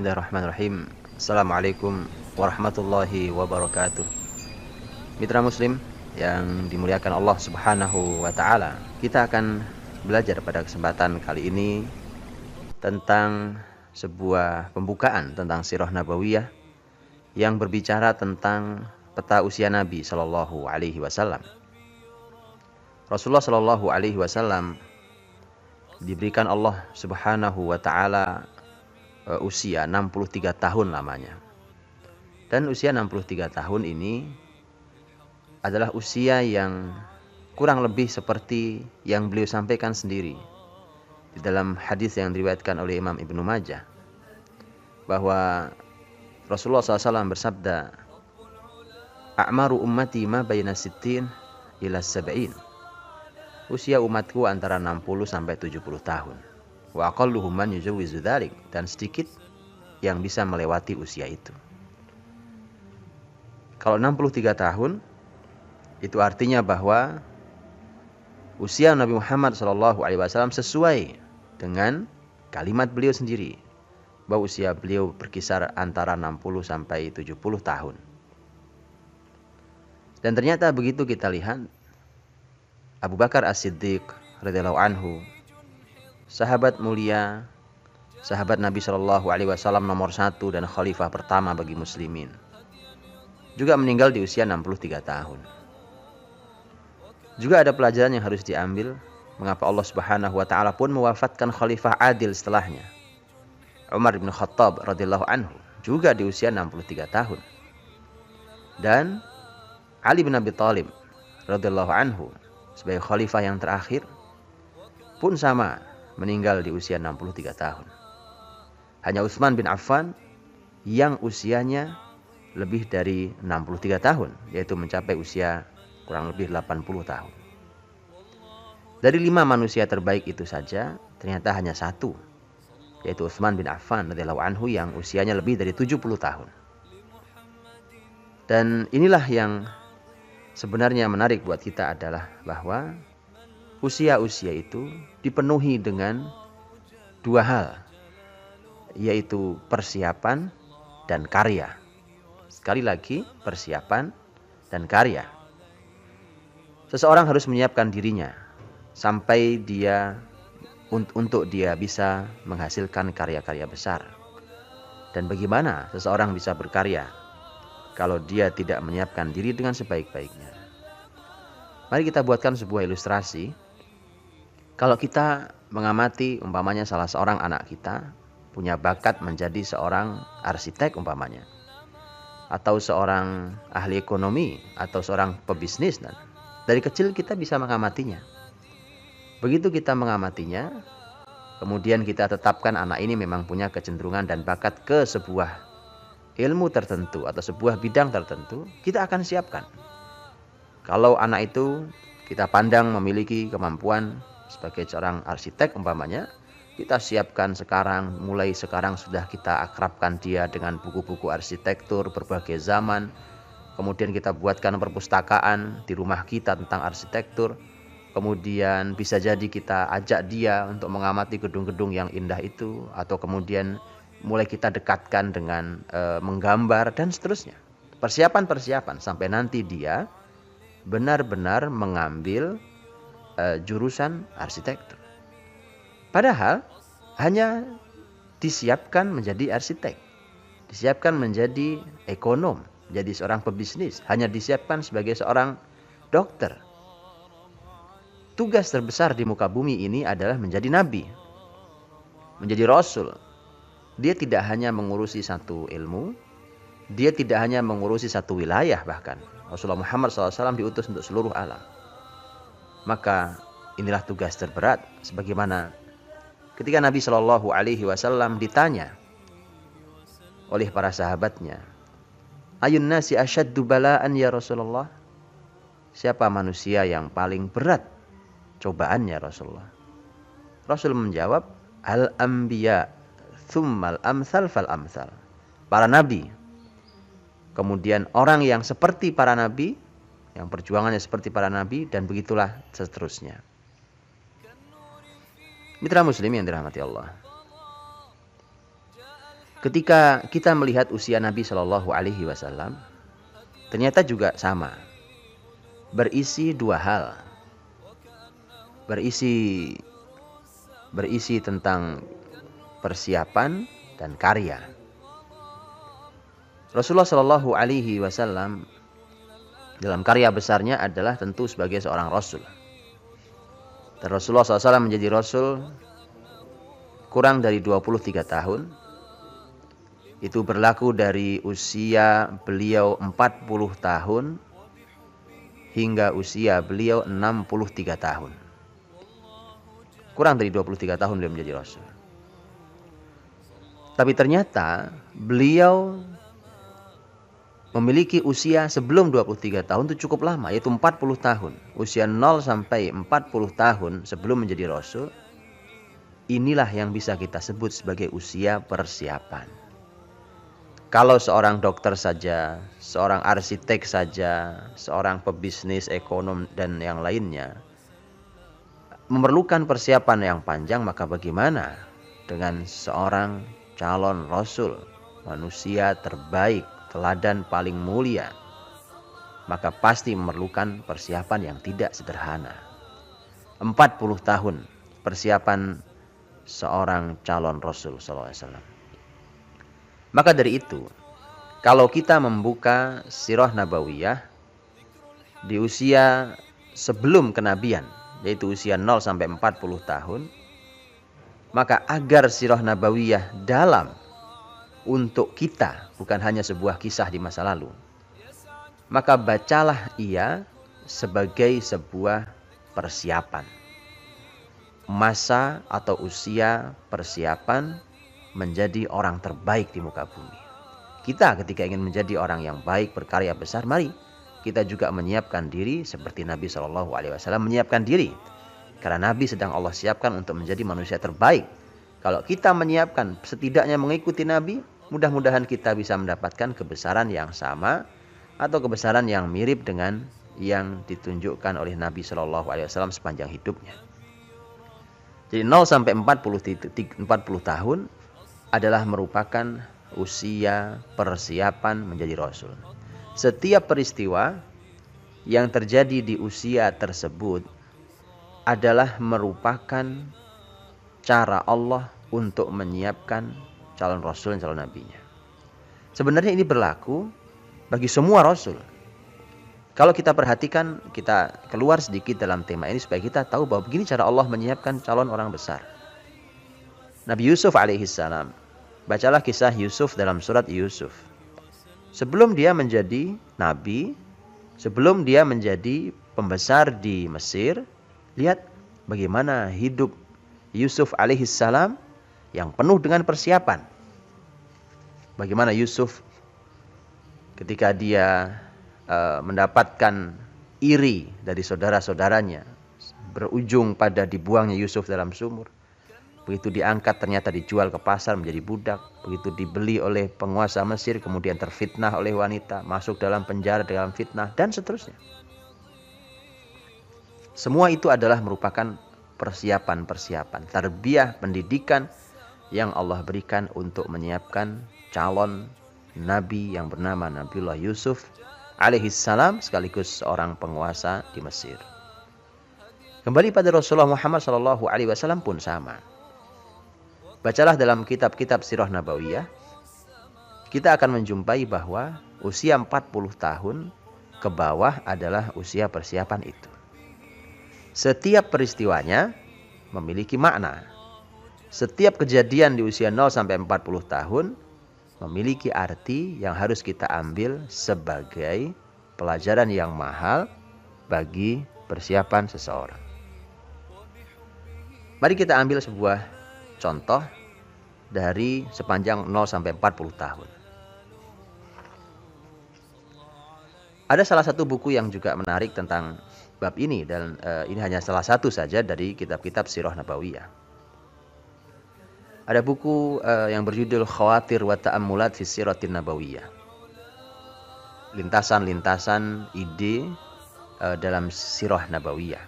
Bismillahirrahmanirrahim. Assalamualaikum warahmatullahi wabarakatuh. Mitra Muslim yang dimuliakan Allah Subhanahu wa Ta'ala, kita akan belajar pada kesempatan kali ini tentang sebuah pembukaan tentang sirah nabawiyah yang berbicara tentang peta usia Nabi Shallallahu Alaihi Wasallam. Rasulullah Shallallahu Alaihi Wasallam diberikan Allah Subhanahu wa Ta'ala usia 63 tahun lamanya. Dan usia 63 tahun ini adalah usia yang kurang lebih seperti yang beliau sampaikan sendiri di dalam hadis yang diriwayatkan oleh Imam Ibnu Majah, bahwa Rasulullah SAW bersabda, "A'maru ummati ma baina sittin ila sab'in." Usia umatku antara 60 sampai 70 tahun. Wa aqalluhum man yujawwizu dzalik, dan sedikit yang bisa melewati usia itu. Kalau 63 tahun itu artinya bahwa usia Nabi Muhammad SAW sesuai dengan kalimat beliau sendiri, bahwa usia beliau berkisar antara 60 sampai 70 tahun. Dan ternyata begitu kita lihat, Abu Bakar As-Siddiq radhiyallahu anhu, sahabat mulia, sahabat Nabi Shallallahu Alaihi Wasallam nomor 1 dan khalifah pertama bagi muslimin, juga meninggal di usia 63 tahun. Juga ada pelajaran yang harus diambil, mengapa Allah Subhanahu wa Ta'ala pun mewafatkan khalifah adil setelahnya, Umar bin Khattab radhiyallahu anhu, juga di usia 63 tahun. Dan Ali bin Abi Thalib radhiyallahu anhu sebagai khalifah yang terakhir pun sama, meninggal di usia 63 tahun. Hanya Utsman bin Affan yang usianya lebih dari 63 tahun, yaitu mencapai usia kurang lebih 80 tahun. Dari 5 manusia terbaik itu saja, ternyata hanya satu, yaitu Utsman bin Affan radhiyallahu anhu yang usianya lebih dari 70 tahun. Dan inilah yang sebenarnya menarik buat kita, adalah bahwa usia-usia itu dipenuhi dengan dua hal, yaitu persiapan dan karya. Sekali lagi, persiapan dan karya. Seseorang harus menyiapkan dirinya sampai untuk dia bisa menghasilkan karya-karya besar. Dan bagaimana seseorang bisa berkarya kalau dia tidak menyiapkan diri dengan sebaik-baiknya? Mari kita buatkan sebuah ilustrasi. Kalau kita mengamati umpamanya salah seorang anak kita punya bakat menjadi seorang arsitek umpamanya, atau seorang ahli ekonomi, atau seorang pebisnis, dan dari kecil kita bisa mengamatinya. Begitu kita mengamatinya, kemudian kita tetapkan anak ini memang punya kecenderungan dan bakat ke sebuah ilmu tertentu atau sebuah bidang tertentu, kita akan siapkan. Kalau anak itu kita pandang memiliki kemampuan sebagai seorang arsitek umpamanya, kita siapkan sekarang, mulai sekarang sudah kita akrabkan dia dengan buku-buku arsitektur berbagai zaman. Kemudian kita buatkan perpustakaan di rumah kita tentang arsitektur. Kemudian bisa jadi kita ajak dia untuk mengamati gedung-gedung yang indah itu, atau kemudian mulai kita dekatkan dengan menggambar dan seterusnya. Persiapan-persiapan sampai nanti dia benar-benar mengambil jurusan arsitektur. Padahal hanya disiapkan menjadi arsitek, disiapkan menjadi ekonom, menjadi seorang pebisnis, hanya disiapkan sebagai seorang dokter. Tugas terbesar di muka bumi ini adalah menjadi nabi, menjadi rasul. Dia tidak hanya mengurusi satu ilmu, dia tidak hanya mengurusi satu wilayah, bahkan Rasulullah Muhammad SAW diutus untuk seluruh alam. Maka inilah tugas terberat, sebagaimana ketika Nabi Shallallahu Alaihi Wasallam ditanya oleh para sahabatnya, "Ayun nasi asyaddu bala'an ya Rasulullah?" Siapa manusia yang paling berat cobaannya Rasulullah? Rasul menjawab, "Al-anbiya, tsummal amsal fal amsal." Para nabi, kemudian orang yang seperti para nabi, yang perjuangannya seperti para nabi, dan begitulah seterusnya. Mitra muslim yang dirahmati Allah, ketika kita melihat usia Nabi Shallallahu Alaihi Wasallam, ternyata juga sama, berisi dua hal, berisi tentang persiapan dan karya. Rasulullah Shallallahu Alaihi Wasallam dalam karya besarnya adalah tentu sebagai seorang Rasul. Dan Rasulullah SAW menjadi Rasul kurang dari 23 tahun. Itu berlaku dari usia beliau 40 tahun hingga usia beliau 63 tahun. Kurang dari 23 tahun beliau menjadi Rasul. Tapi ternyata beliau memiliki usia sebelum 23 tahun itu cukup lama, yaitu 40 tahun. Usia 0 sampai 40 tahun sebelum menjadi Rasul, inilah yang bisa kita sebut sebagai usia persiapan. Kalau seorang dokter saja, seorang arsitek saja, seorang pebisnis, ekonom, dan yang lainnya memerlukan persiapan yang panjang, maka bagaimana dengan seorang calon Rasul, manusia terbaik, teladan paling mulia, maka pasti memerlukan persiapan yang tidak sederhana. 40 tahun persiapan seorang calon Rasul SAW. Maka dari itu, kalau kita membuka sirah nabawiyah di usia sebelum kenabian, yaitu usia 0 sampai 40 tahun, maka agar sirah nabawiyah dalam untuk kita, bukan hanya sebuah kisah di masa lalu, maka bacalah ia sebagai sebuah persiapan. Masa atau usia persiapan menjadi orang terbaik di muka bumi. Kita ketika ingin menjadi orang yang baik, berkarya besar, mari kita juga menyiapkan diri seperti Nabi SAW menyiapkan diri. Karena Nabi sedang Allah siapkan untuk menjadi manusia terbaik. Kalau kita menyiapkan setidaknya mengikuti Nabi, mudah-mudahan kita bisa mendapatkan kebesaran yang sama atau kebesaran yang mirip dengan yang ditunjukkan oleh Nabi SAW sepanjang hidupnya. Jadi 0 sampai 40 tahun adalah merupakan usia persiapan menjadi Rasul. Setiap peristiwa yang terjadi di usia tersebut adalah merupakan cara Allah untuk menyiapkan calon Rasul dan calon Nabinya. Sebenarnya ini berlaku bagi semua Rasul. Kalau kita perhatikan, kita keluar sedikit dalam tema ini supaya kita tahu bahwa begini cara Allah menyiapkan calon orang besar. Nabi Yusuf alaihissalam. Bacalah kisah Yusuf dalam surat Yusuf. Sebelum dia menjadi nabi, sebelum dia menjadi pembesar di Mesir, lihat bagaimana hidup Yusuf alaihissalam yang penuh dengan persiapan. Bagaimana Yusuf ketika dia mendapatkan iri dari saudara-saudaranya, berujung pada dibuangnya Yusuf dalam sumur. Begitu diangkat ternyata dijual ke pasar menjadi budak. Begitu dibeli oleh penguasa Mesir, kemudian terfitnah oleh wanita, masuk dalam penjara dalam fitnah, dan seterusnya. Semua itu adalah merupakan persiapan-persiapan, tarbiyah, pendidikan yang Allah berikan untuk menyiapkan calon Nabi yang bernama Nabiullah Yusuf alaihissalam, sekaligus seorang penguasa di Mesir. Kembali pada Rasulullah Muhammad SAW pun sama. Bacalah dalam kitab-kitab sirah nabawiyah, kita akan menjumpai bahwa usia 40 tahun ke bawah adalah usia persiapan itu. Setiap peristiwanya memiliki makna. Setiap kejadian di usia 0 sampai 40 tahun memiliki arti yang harus kita ambil sebagai pelajaran yang mahal bagi persiapan seseorang. Mari kita ambil sebuah contoh dari sepanjang 0 sampai 40 tahun. Ada salah satu buku yang juga menarik tentang bab ini, dan ini hanya salah satu saja dari kitab-kitab sirah nabawiyah. Ada buku yang berjudul Khawatir wa Ta'ammulat fi Siratin Nabawiyah. Lintasan-lintasan ide dalam sirah nabawiyah.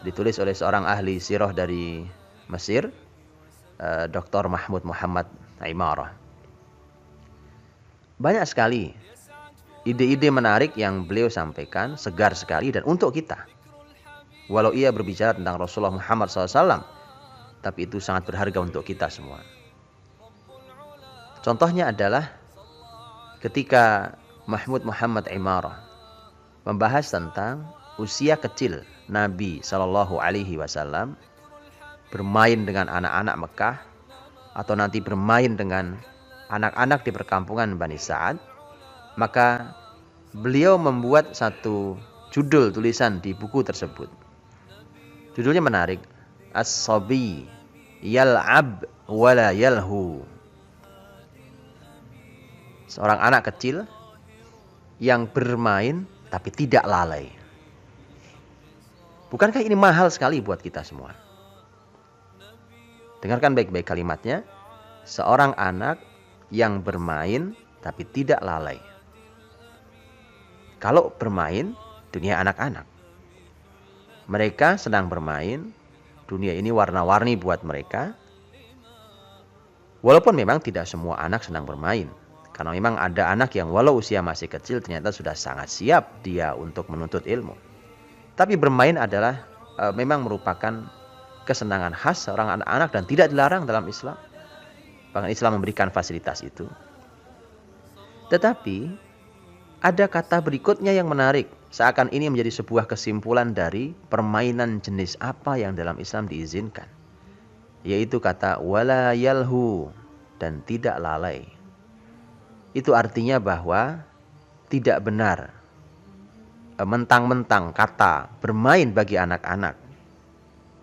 Ditulis oleh seorang ahli sirah dari Mesir, Dr. Mahmud Muhammad Imarah. Banyak sekali ide-ide menarik yang beliau sampaikan, segar sekali dan untuk kita. Walau ia berbicara tentang Rasulullah Muhammad SAW, tapi itu sangat berharga untuk kita semua. Contohnya adalah ketika Mahmud Muhammad Imarah membahas tentang usia kecil Nabi SAW bermain dengan anak-anak Mekah atau nanti bermain dengan anak-anak di perkampungan Bani Sa'ad, maka beliau membuat satu judul tulisan di buku tersebut. Judulnya menarik, As-Sabi Yal'ab Wala Yalhu. Seorang anak kecil yang bermain tapi tidak lalai. Bukankah ini mahal sekali buat kita semua? Dengarkan baik-baik kalimatnya. Seorang anak yang bermain tapi tidak lalai. Kalau bermain, dunia anak-anak. Mereka sedang bermain, dunia ini warna-warni buat mereka. Walaupun memang tidak semua anak sedang bermain. Karena memang ada anak yang walau usia masih kecil ternyata sudah sangat siap dia untuk menuntut ilmu. Tapi bermain adalah memang merupakan kesenangan khas seorang anak-anak dan tidak dilarang dalam Islam. Bahkan Islam memberikan fasilitas itu. Tetapi ada kata berikutnya yang menarik. Seakan ini menjadi sebuah kesimpulan dari permainan jenis apa yang dalam Islam diizinkan. Yaitu kata wala yalhu, dan tidak lalai. Itu artinya bahwa tidak benar mentang-mentang kata bermain bagi anak-anak.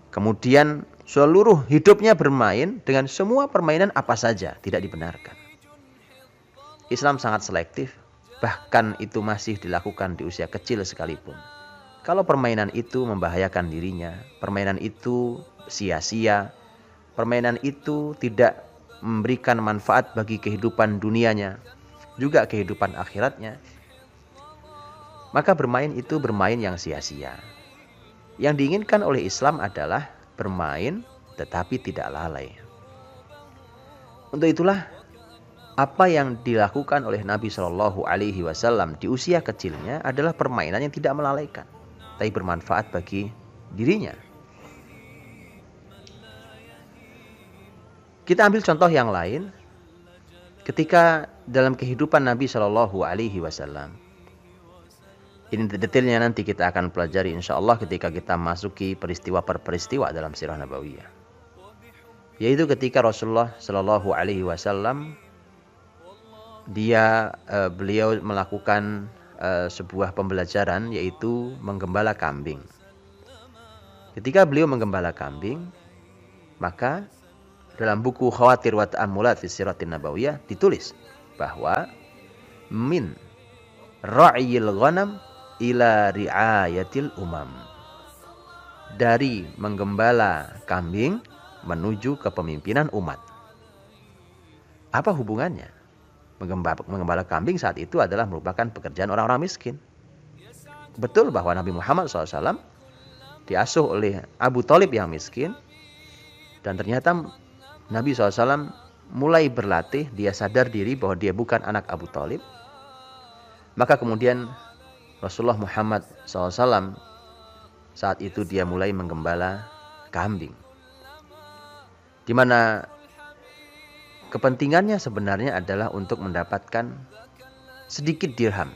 Kemudian seluruh hidupnya bermain dengan semua permainan apa saja, tidak dibenarkan. Islam sangat selektif, bahkan itu masih dilakukan di usia kecil sekalipun. Kalau permainan itu membahayakan dirinya, permainan itu sia-sia, permainan itu tidak memberikan manfaat bagi kehidupan dunianya, juga kehidupan akhiratnya, maka bermain itu bermain yang sia-sia. Yang diinginkan oleh Islam adalah bermain tetapi tidak lalai. Untuk itulah apa yang dilakukan oleh Nabi Shallallahu Alaihi Wasallam di usia kecilnya adalah permainan yang tidak melalaikan, tapi bermanfaat bagi dirinya. Kita ambil contoh yang lain. Ketika dalam kehidupan Nabi Shallallahu Alaihi Wasallam, ini detailnya nanti kita akan pelajari insya Allah ketika kita masuki peristiwa per peristiwa dalam sirah Nabawiyah. Yaitu ketika Rasulullah Shallallahu Alaihi Wasallam beliau melakukan sebuah pembelajaran, yaitu menggembala kambing. Ketika beliau menggembala kambing, maka dalam buku Khawatir wa Ta'ammulat fi Siratin Nabawiyah ditulis bahwa min ra'yil ghanam ila ri'ayatil umam. Dari menggembala kambing menuju kepemimpinan umat. Apa hubungannya? Menggembala kambing saat itu adalah merupakan pekerjaan orang-orang miskin. Betul bahwa Nabi Muhammad SAW diasuh oleh Abu Thalib yang miskin. Dan ternyata Nabi SAW mulai berlatih, dia sadar diri bahwa dia bukan anak Abu Thalib. Maka kemudian Rasulullah Muhammad SAW saat itu dia mulai menggembala kambing. Di mana kepentingannya sebenarnya adalah untuk mendapatkan sedikit dirham.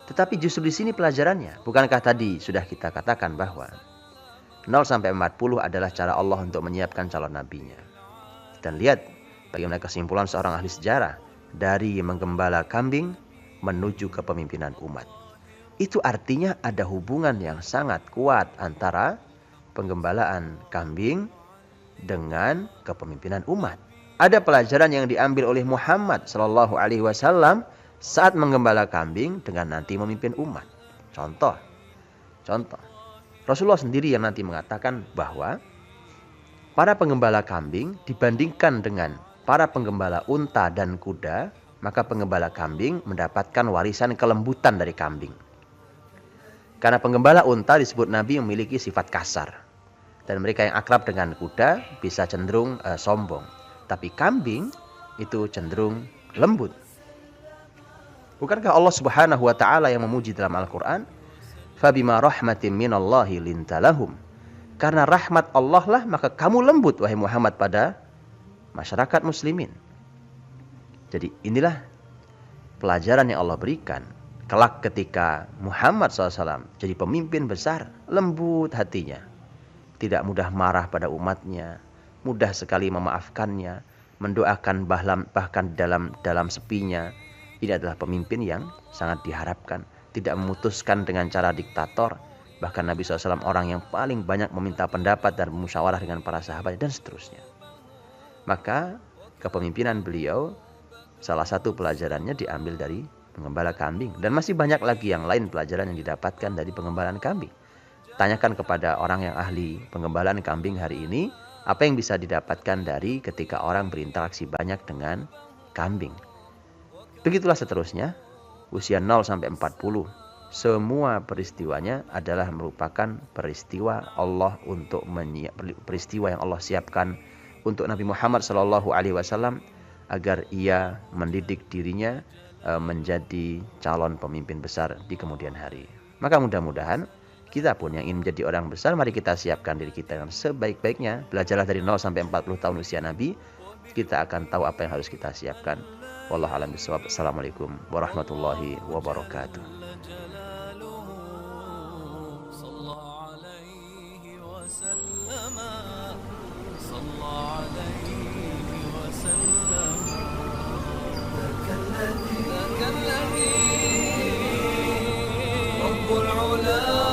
Tetapi justru di sini pelajarannya. Bukankah tadi sudah kita katakan bahwa 0 sampai 40 adalah cara Allah untuk menyiapkan calon nabinya. Dan lihat bagaimana kesimpulan seorang ahli sejarah dari menggembala kambing menuju kepemimpinan umat. Itu artinya ada hubungan yang sangat kuat antara penggembalaan kambing dengan kepemimpinan umat. Ada pelajaran yang diambil oleh Muhammad Shallallahu Alaihi Wasallam saat menggembala kambing dengan nanti memimpin umat. Contoh. Rasulullah sendiri yang nanti mengatakan bahwa para penggembala kambing dibandingkan dengan para penggembala unta dan kuda, maka penggembala kambing mendapatkan warisan kelembutan dari kambing. Karena penggembala unta disebut Nabi memiliki sifat kasar. Dan mereka yang akrab dengan kuda bisa cenderung sombong. Tapi kambing itu cenderung lembut. Bukankah Allah Subhanahu wa taala yang memuji dalam Al-Qur'an, "Fabima rahmatin minallahi lintalahum." Karena rahmat Allah lah maka kamu lembut wahai Muhammad pada masyarakat muslimin. Jadi inilah pelajaran yang Allah berikan. Kelak ketika Muhammad SAW jadi pemimpin besar, lembut hatinya. Tidak mudah marah pada umatnya, mudah sekali memaafkannya, mendoakan bahkan dalam sepinya. Ini adalah pemimpin yang sangat diharapkan. Tidak memutuskan dengan cara diktator. Bahkan Nabi SAW orang yang paling banyak meminta pendapat dan musyawarah dengan para sahabat dan seterusnya. Maka kepemimpinan beliau salah satu pelajarannya diambil dari penggembala kambing. Dan masih banyak lagi yang lain pelajaran yang didapatkan dari pengembalaan kambing. Tanyakan kepada orang yang ahli pengembalaan kambing hari ini, apa yang bisa didapatkan dari ketika orang berinteraksi banyak dengan kambing. Begitulah seterusnya, usia 0 sampai 40. Semua peristiwanya adalah merupakan peristiwa Allah peristiwa yang Allah siapkan untuk Nabi Muhammad SAW agar ia mendidik dirinya menjadi calon pemimpin besar di kemudian hari. Maka mudah-mudahan kita pun yang ingin menjadi orang besar, mari kita siapkan diri kita dengan sebaik-baiknya. Belajarlah dari 0 sampai 40 tahun usia Nabi. Kita akan tahu apa yang harus kita siapkan. Wallahu a'lam bishawab. Assalamualaikum warahmatullahi wabarakatuh. رب العلا